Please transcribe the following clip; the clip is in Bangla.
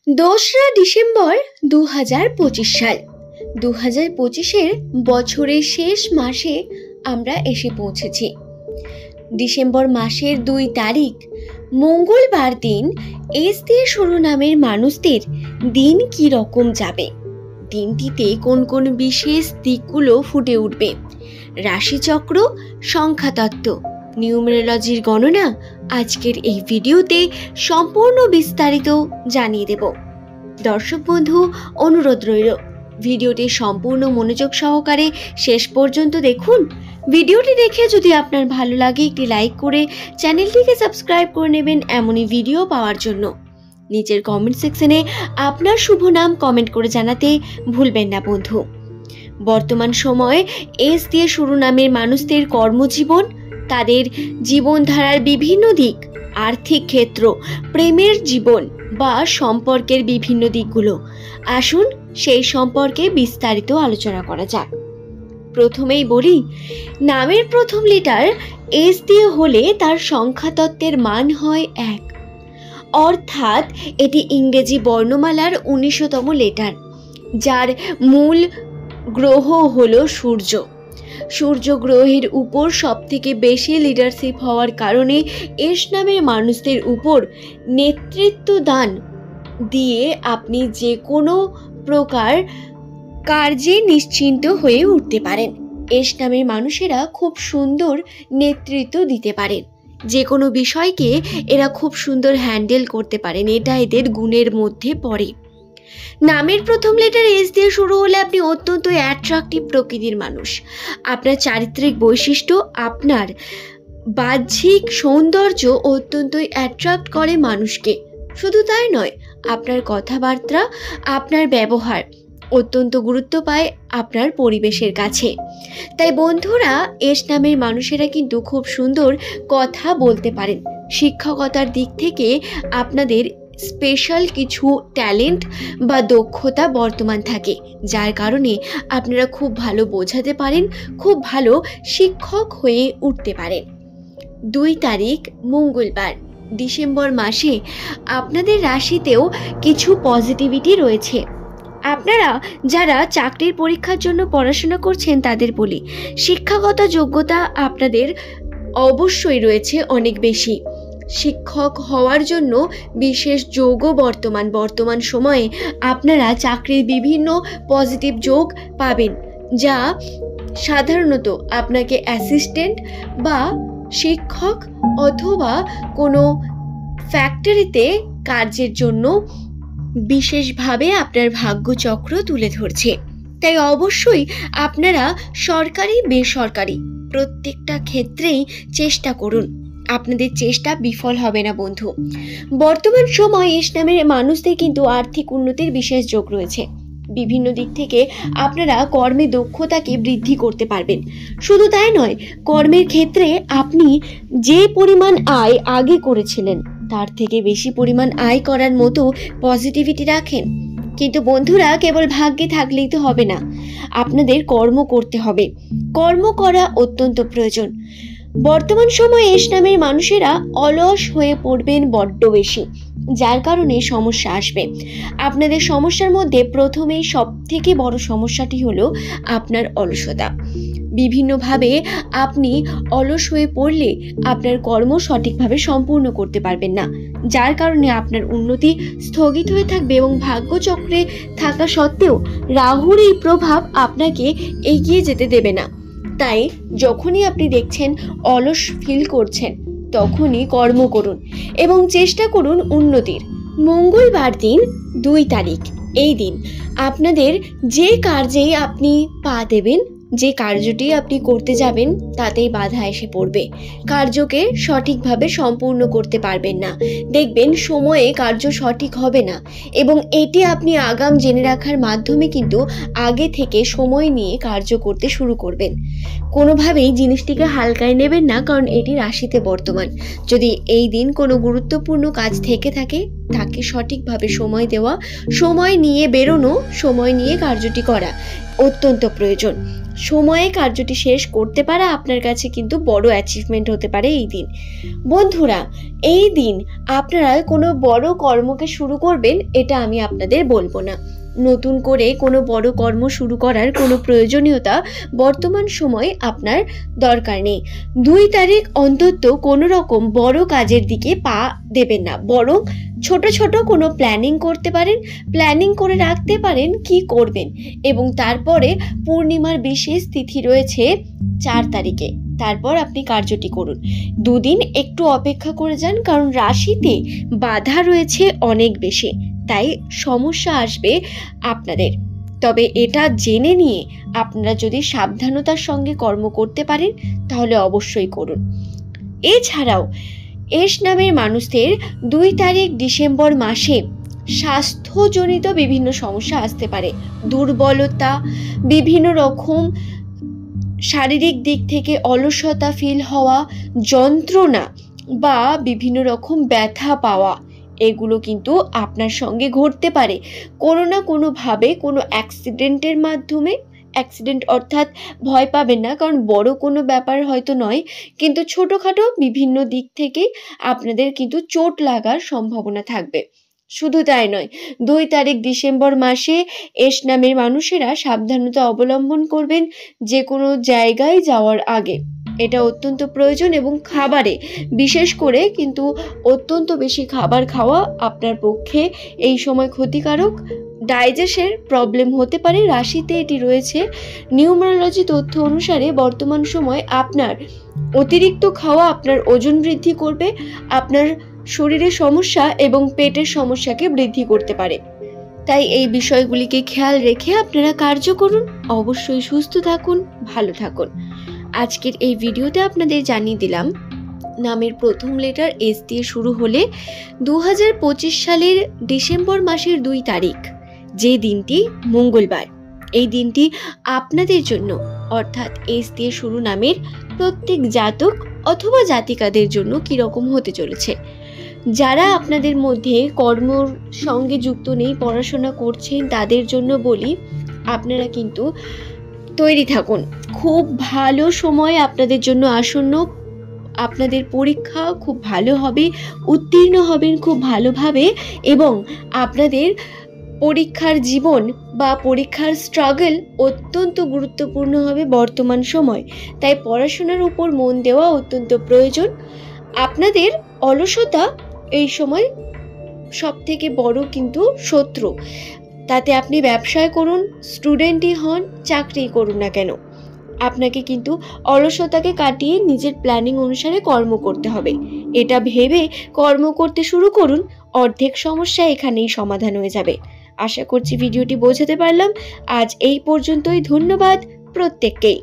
2রা ডিসেম্বর 2025 সাল। 2025-এর বছরের শেষ মাসে আমরা এসে পৌঁছেছি। ডিসেম্বর মাসের 2 তারিখ মঙ্গলবার দিন এস দিয়ে শুরু নামের মানুষদের দিন কি রকম যাবে, দিনটিতে কোন কোন বিশেষ দিকগুলো ফুটে উঠবে, রাশিচক্র, সংখ্যাতত্ত্ব, নিউমেরোলজির গণনা আজকের এই ভিডিওতে সম্পূর্ণ বিস্তারিত জানিয়ে দেব। দর্শক বন্ধু, অনুরোধ রইল ভিডিওটি সম্পূর্ণ মনোযোগ সহকারে শেষ পর্যন্ত দেখুন। ভিডিওটি দেখে যদি আপনার ভালো লাগে একটি লাইক করে চ্যানেলটিকে সাবস্ক্রাইব করে নেবেন এমনই ভিডিও পাওয়ার জন্য। নিচের কমেন্ট সেকশনে আপনার শুভ নাম কমেন্ট করে জানাতে ভুলবেন না বন্ধু। বর্তমান সময়ে এস দিয়ে শুরু নামের মানুষদের কর্মজীবন, তাদের জীবনধারার বিভিন্ন দিক, আর্থিক ক্ষেত্র, প্রেমের জীবন বা সম্পর্কের বিভিন্ন দিকগুলো, আসুন সেই সম্পর্কে বিস্তারিত আলোচনা করা যাক। প্রথমেই বলি, নামের প্রথম লেটার এস দিয়ে হলে তার সংখ্যাতত্ত্বের মান হয় 1, অর্থাৎ এটি ইংরেজি বর্ণমালার 19তম লেটার, যার মূল গ্রহ হলো সূর্য। সূর্য গ্রহের উপর সবথেকে বেশি লিডারশিপ হওয়ার কারণে এস নামের মানুষদের উপর নেতৃত্ব দান দিয়ে আপনি যে কোনো প্রকার কার্যে নিশ্চিন্ত হয়ে উঠতে পারেন। এস নামের মানুষেরা খুব সুন্দর নেতৃত্ব দিতে পারেন, যে কোনো বিষয়কে এরা খুব সুন্দর হ্যান্ডেল করতে পারেন, এটা এদের গুণের মধ্যে পড়ে। নামের প্রথম লেটার এস দিয়ে শুরু হলে আপনি অত্যন্ত অ্যাট্রাকটিভ প্রকৃতির মানুষ। আপনার চারিত্রিক বৈশিষ্ট্য, আপনার বাহ্যিক সৌন্দর্য অত্যন্তই অ্যাট্রাক্ট করে মানুষকে। শুধু তাই নয়, আপনার কথাবার্তা, আপনার ব্যবহার অত্যন্ত গুরুত্ব পায় আপনার পরিবেশের কাছে। তাই বন্ধুরা, এস নামের মানুষেরা কিন্তু খুব সুন্দর কথা বলতে পারেন। শিক্ষকতার দিক থেকে আপনাদের স্পেশাল কিছু ট্যালেন্ট বা দক্ষতা বর্তমান থাকে, যার কারণে আপনারা খুব ভালো বোঝাতে পারেন, খুব ভালো শিক্ষক হয়ে উঠতে পারেন। 2 তারিখ মঙ্গলবার ডিসেম্বর মাসে আপনাদের রাশিতেও কিছু পজিটিভিটি রয়েছে। আপনারা যারা চাকরির পরীক্ষার জন্য পড়াশোনা করছেন তাদের বলি, শিক্ষাগত যোগ্যতা আপনাদের অবশ্যই রয়েছে অনেক বেশি। শিক্ষক হওয়ার জন্য বিশেষ যোগও বর্তমান সময়ে আপনারা চাকরির বিভিন্ন পজিটিভ যোগ পাবেন, যা সাধারণত আপনাকে অ্যাসিস্ট্যান্ট বা শিক্ষক অথবা কোনো ফ্যাক্টরিতে কাজের জন্য বিশেষভাবে আপনার ভাগ্যচক্র তুলে ধরছে। তাই অবশ্যই আপনারা সরকারি বেসরকারি প্রত্যেকটা ক্ষেত্রেই চেষ্টা করুন, আপনাদের চেষ্টা বিফল হবে না বন্ধু। বর্তমান সময় এস নামের মানুষদের কিন্তু আর্থিক উন্নতির বিশেষ যোগ রয়েছে। বিভিন্ন দিক থেকে আপনারা কর্মে দক্ষতাকে বৃদ্ধি করতে পারবেন। শুধু তাই নয়, কর্মের ক্ষেত্রে আপনি যে পরিমাণ আয় আগে করেছিলেন তার থেকে বেশি পরিমাণ আয় করার মতো পজিটিভিটি রাখেন। কিন্তু বন্ধুরা, কেবল ভাগ্যে থাকলেই তো হবে না, আপনাদের কর্ম করতে হবে। কর্ম করা অত্যন্ত প্রয়োজন। বর্তমান সময়ে এস নামের মানুষেরা অলস হয়ে পড়বেন বড্ড বেশি, যার কারণে সমস্যা আসবে। আপনাদের সমস্যার মধ্যে প্রথমেই সব থেকে বড় সমস্যাটি হলো আপনার অলসতা। বিভিন্নভাবে আপনি অলস হয়ে পড়লে আপনার কর্ম সঠিকভাবে সম্পূর্ণ করতে পারবেন না, যার কারণে আপনার উন্নতি স্থগিত হয়ে থাকবে এবং ভাগ্যচক্রে থাকা সত্ত্বেও রাহুর এই প্রভাব আপনাকে এগিয়ে যেতে দেবে না। তাই যখনই আপনি দেখছেন অলস ফিল করছেন, তখনই কর্ম করুন এবং চেষ্টা করুন উন্নতির। মঙ্গলবার দিন 2 তারিখ, এই দিন আপনাদের যে কার্যেই আপনি পা দেবেন, যে কার্যটি আপনি করতে যাবেন তাতেই বাধা এসে পড়বে। কার্যকে সঠিকভাবে সম্পূর্ণ করতে পারবেন না, দেখবেন সময়ে কার্য সঠিক হবে না এবং এটি আপনি আগাম জেনে রাখার মাধ্যমে কিন্তু আগে থেকে সময় নিয়ে কার্য করতে শুরু করবেন। কোনোভাবেই জিনিসটিকে হালকায় নেবেন না, কারণ এটি রাশিতে বর্তমান। যদি এই দিন কোনো গুরুত্বপূর্ণ কাজ থেকে থাকে তাকে সঠিকভাবে সময় দেওয়া, সময় নিয়ে বেরোনো, সময় নিয়ে কার্যটি করা অত্যন্ত প্রয়োজন। সময়ে কার্যটি শেষ করতে পারা আপনার কাছে কিন্তু বড় অ্যাচিভমেন্ট হতে পারে এই দিন। বন্ধুরা, এই দিন আপনারা কোনো বড় কর্মকে শুরু করবেন এটা আমি আপনাদের বলবো না। নতুন করে কোনো বড় কর্ম শুরু করার কোনো প্রয়োজনীয়তা বর্তমান সময়ে আপনার দরকার নেই। 2 তারিখ অন্তত কোনো রকম বড় কাজের দিকে পা দেবেন না, বরং ছোট ছোট কোনো প্ল্যানিং করতে পারেন, প্ল্যানিং করে রাখতে পারেন কি করবেন। এবং তারপরে পূর্ণিমার বিশেষ তিথি রয়েছে 4 তারিখে, তারপর আপনি কার্যটি করুন। 2 দিন একটু অপেক্ষা করে যান, কারণ রাশিতে বাধা রয়েছে অনেক বেশি, তাই সমস্যা আসবে আপনাদের। তবে এটা জেনে নিয়ে আপনারা যদি সাবধানতার সঙ্গে কর্ম করতে পারেন তাহলে অবশ্যই করুন। এছাড়াও এস নামের মানুষদের 2 তারিখ ডিসেম্বর মাসে স্বাস্থ্যজনিত বিভিন্ন সমস্যা আসতে পারে। দুর্বলতা, বিভিন্ন রকম শারীরিক দিক থেকে অলসতা ফিল হওয়া, যন্ত্রণা বা বিভিন্ন রকম ব্যথা পাওয়া, এগুলো কিন্তু আপনার সঙ্গে ঘটতে পারে কোনো না কোনোভাবে, কোনো অ্যাক্সিডেন্টের মাধ্যমে। অ্যাক্সিডেন্ট অর্থাৎ ভয় পাবেন না, কারণ বড় কোনো ব্যাপার হয়তো নয়, কিন্তু ছোটোখাটো বিভিন্ন দিক থেকে আপনাদের কিন্তু চোট লাগার সম্ভাবনা থাকবে। শুধু তাই নয়, 2 তারিখ ডিসেম্বর মাসে এস নামের মানুষেরা সাবধানতা অবলম্বন করবেন যে কোনো জায়গায় যাওয়ার আগে, এটা অত্যন্ত প্রয়োজন। এবং খাবারে বিশেষ করে কিন্তু অত্যন্ত বেশি খাবার খাওয়া আপনার পক্ষে এই সময় ক্ষতিকারক। ডাইজেশনের প্রবলেম হতে পারে, রাশিতে এটি রয়েছে। নিউমারোলজি তথ্য অনুসারে বর্তমান সময় আপনার অতিরিক্ত খাওয়া আপনার ওজন বৃদ্ধি করবে, আপনার শরীরের সমস্যা এবং পেটের সমস্যাকে বৃদ্ধি করতে পারে। তাই এই বিষয়গুলিকে খেয়াল রেখে আপনারা কার্য করুন। অবশ্যই সুস্থ থাকুন, ভালো থাকুন। আজকের এই ভিডিওতে আপনাদের জানিয়ে দিলাম নামের প্রথম লেটার এস দিয়ে শুরু হলে 2025 সালের ডিসেম্বর মাসের 2 তারিখ, যে দিনটি মঙ্গলবার, এই দিনটি আপনাদের জন্য অর্থাৎ এস দিয়ে শুরু নামের প্রত্যেক জাতক অথবা জাতিকাদের জন্য কীরকম হতে চলেছে। যারা আপনাদের মধ্যে কর্মর সঙ্গে যুক্ত নেই, পড়াশোনা করছেন, তাদের জন্য বলি আপনারা কিন্তু তৈরি থাকুন। খুব ভালো সময় আপনাদের জন্য আসন্ন। আপনাদের পরীক্ষা খুব ভালো হবে, উত্তীর্ণ হবেন খুব ভালোভাবে, এবং আপনাদের পরীক্ষার জীবন বা পরীক্ষার স্ট্রাগল অত্যন্ত গুরুত্বপূর্ণ হবে বর্তমান সময়। তাই পড়াশোনার উপর মন দেওয়া অত্যন্ত প্রয়োজন। আপনাদের অলসতা এই সময় সব থেকে বড় কিন্তু শত্রু। তাতে আপনি ব্যবসায় করুন, স্টুডেন্টই হন, চাকরি করুন না কেন, আপনাকে কিন্তু অলসতাকে কাটিয়ে নিজের প্ল্যানিং অনুসারে কর্ম করতে হবে। এটা ভেবে কর্ম করতে শুরু করুন, অর্ধেক সমস্যা এখানেই সমাধান হয়ে যাবে। আশা করছি ভিডিওটি বোঝাতে পারলাম। আজ এই পর্যন্তই। ধন্যবাদ প্রত্যেককেই।